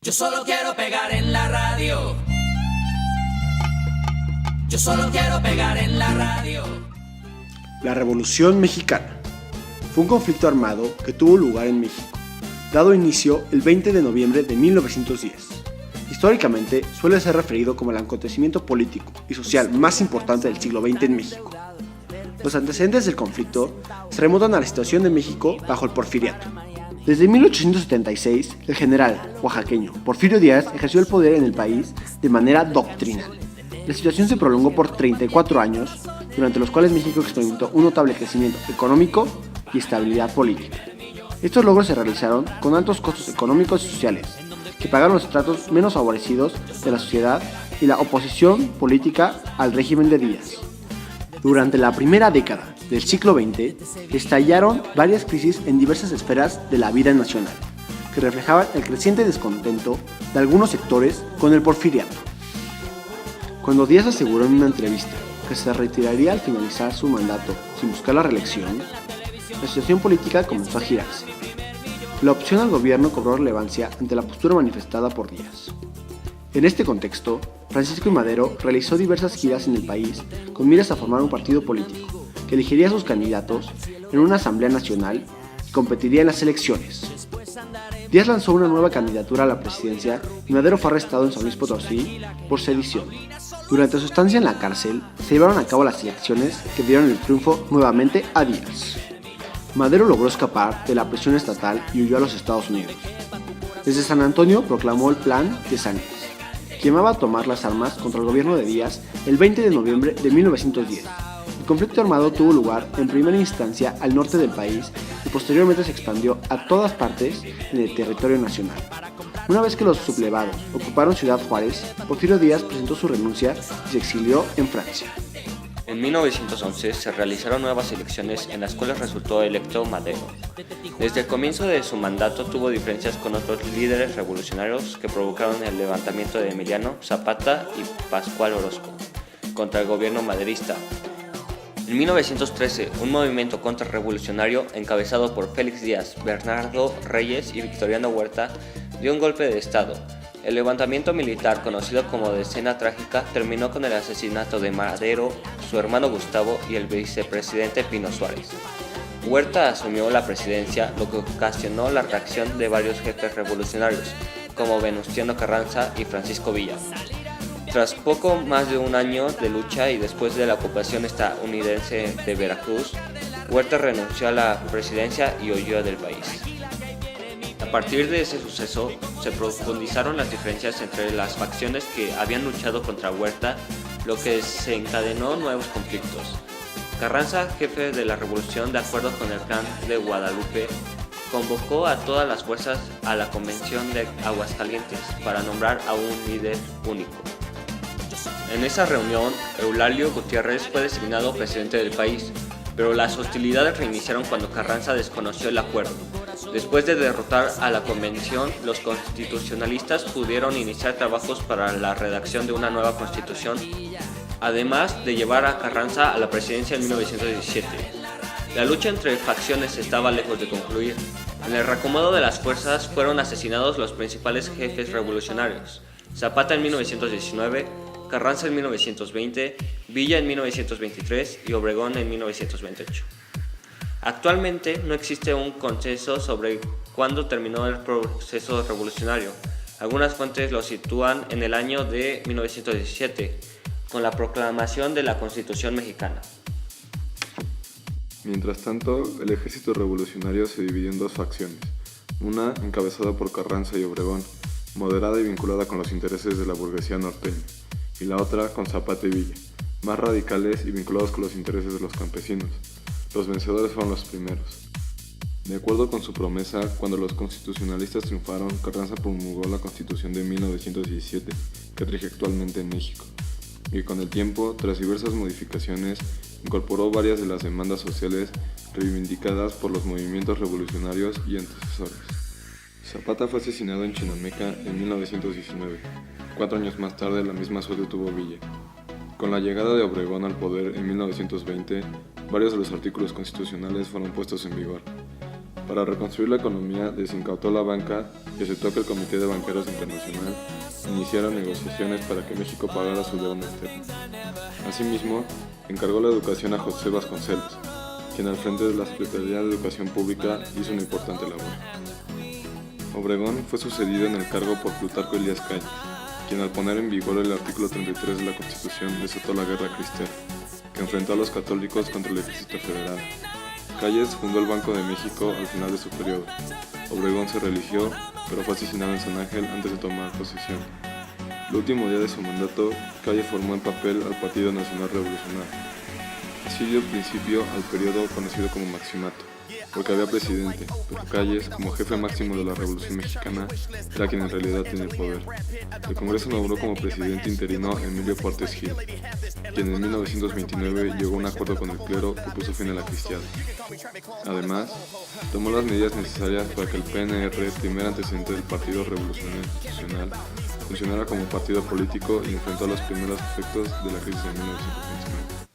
Yo solo quiero pegar en la radio. Yo solo quiero pegar en la radio. La Revolución Mexicana fue un conflicto armado que tuvo lugar en México, dado inicio el 20 de noviembre de 1910. Históricamente suele ser referido como el acontecimiento político y social más importante del siglo XX en México. Los antecedentes del conflicto se remontan a la situación de México bajo el Porfiriato. Desde 1876, el general oaxaqueño Porfirio Díaz ejerció el poder en el país de manera doctrinal. La situación se prolongó por 34 años, durante los cuales México experimentó un notable crecimiento económico y estabilidad política. Estos logros se realizaron con altos costos económicos y sociales, que pagaron los estratos menos favorecidos de la sociedad y la oposición política al régimen de Díaz. Durante la primera década del siglo XX, estallaron varias crisis en diversas esferas de la vida nacional, que reflejaban el creciente descontento de algunos sectores con el porfiriato. Cuando Díaz aseguró en una entrevista que se retiraría al finalizar su mandato sin buscar la reelección, la situación política comenzó a girarse. La opción al gobierno cobró relevancia ante la postura manifestada por Díaz. En este contexto, Francisco I. Madero realizó diversas giras en el país con miras a formar un partido político que elegiría a sus candidatos en una asamblea nacional y competiría en las elecciones. Díaz lanzó una nueva candidatura a la presidencia y Madero fue arrestado en San Luis Potosí por sedición. Durante su estancia en la cárcel, se llevaron a cabo las elecciones que dieron el triunfo nuevamente a Díaz. Madero logró escapar de la presión estatal y huyó a los Estados Unidos. Desde San Antonio proclamó el Plan de Sánchez, que llamaba a tomar las armas contra el gobierno de Díaz el 20 de noviembre de 1910. El conflicto armado tuvo lugar en primera instancia al norte del país y posteriormente se expandió a todas partes en el territorio nacional. Una vez que los sublevados ocuparon Ciudad Juárez, Porfirio Díaz presentó su renuncia y se exilió en Francia. En 1911 se realizaron nuevas elecciones en las cuales resultó electo Madero. Desde el comienzo de su mandato tuvo diferencias con otros líderes revolucionarios que provocaron el levantamiento de Emiliano Zapata y Pascual Orozco contra el gobierno maderista. En 1913, un movimiento contrarrevolucionario encabezado por Félix Díaz, Bernardo Reyes y Victoriano Huerta dio un golpe de estado. El levantamiento militar, conocido como Decena Trágica, terminó con el asesinato de Madero, su hermano Gustavo y el vicepresidente Pino Suárez. Huerta asumió la presidencia, lo que ocasionó la reacción de varios jefes revolucionarios, como Venustiano Carranza y Francisco Villa. Tras poco más de un año de lucha y después de la ocupación estadounidense de Veracruz, Huerta renunció a la presidencia y huyó del país. A partir de ese suceso, se profundizaron las diferencias entre las facciones que habían luchado contra Huerta, lo que desencadenó nuevos conflictos. Carranza, jefe de la revolución, de acuerdo con el Plan de Guadalupe, convocó a todas las fuerzas a la Convención de Aguascalientes para nombrar a un líder único. En esa reunión, Eulalio Gutiérrez fue designado presidente del país, pero las hostilidades reiniciaron cuando Carranza desconoció el acuerdo. Después de derrotar a la convención, los constitucionalistas pudieron iniciar trabajos para la redacción de una nueva constitución, además de llevar a Carranza a la presidencia en 1917. La lucha entre facciones estaba lejos de concluir. En el reacomodo de las fuerzas fueron asesinados los principales jefes revolucionarios: Zapata en 1919, Carranza en 1920, Villa en 1923 y Obregón en 1928. Actualmente no existe un consenso sobre cuándo terminó el proceso revolucionario. Algunas fuentes lo sitúan en el año de 1917, con la proclamación de la Constitución mexicana. Mientras tanto, el ejército revolucionario se dividió en dos facciones, una encabezada por Carranza y Obregón, moderada y vinculada con los intereses de la burguesía norteña, y la otra con Zapata y Villa, más radicales y vinculados con los intereses de los campesinos. Los vencedores fueron los primeros. De acuerdo con su promesa, cuando los constitucionalistas triunfaron, Carranza promulgó la Constitución de 1917, que rige actualmente en México, y con el tiempo, tras diversas modificaciones, incorporó varias de las demandas sociales reivindicadas por los movimientos revolucionarios y antecesores. Zapata fue asesinado en Chinameca en 1919. 4 años más tarde, la misma suerte tuvo Villa. Con la llegada de Obregón al poder en 1920, varios de los artículos constitucionales fueron puestos en vigor. Para reconstruir la economía, desincautó la banca y aceptó que el Comité de Banqueros Internacional iniciara negociaciones para que México pagara su deuda externa. Asimismo, encargó la educación a José Vasconcelos, quien al frente de la Secretaría de Educación Pública hizo una importante labor. Obregón fue sucedido en el cargo por Plutarco Elías Calles, quien al poner en vigor el artículo 33 de la Constitución desató la Guerra Cristera, que enfrentó a los católicos contra el Ejército Federal. Calles fundó el Banco de México al final de su periodo. Obregón se religió, pero fue asesinado en San Ángel antes de tomar posesión. El último día de su mandato, Calles formó en papel al Partido Nacional Revolucionario. Así dio principio al periodo conocido como Maximato, porque había presidente, pero Calles, como jefe máximo de la Revolución Mexicana, era quien en realidad tenía el poder. El Congreso nombró como presidente interino a Emilio Portes Gil, quien en 1929 llegó a un acuerdo con el clero que puso fin a la cristiada. Además, tomó las medidas necesarias para que el PNR, primer antecedente del Partido Revolucionario Institucional, funcionara como partido político y enfrentó los primeros efectos de la crisis de 1929.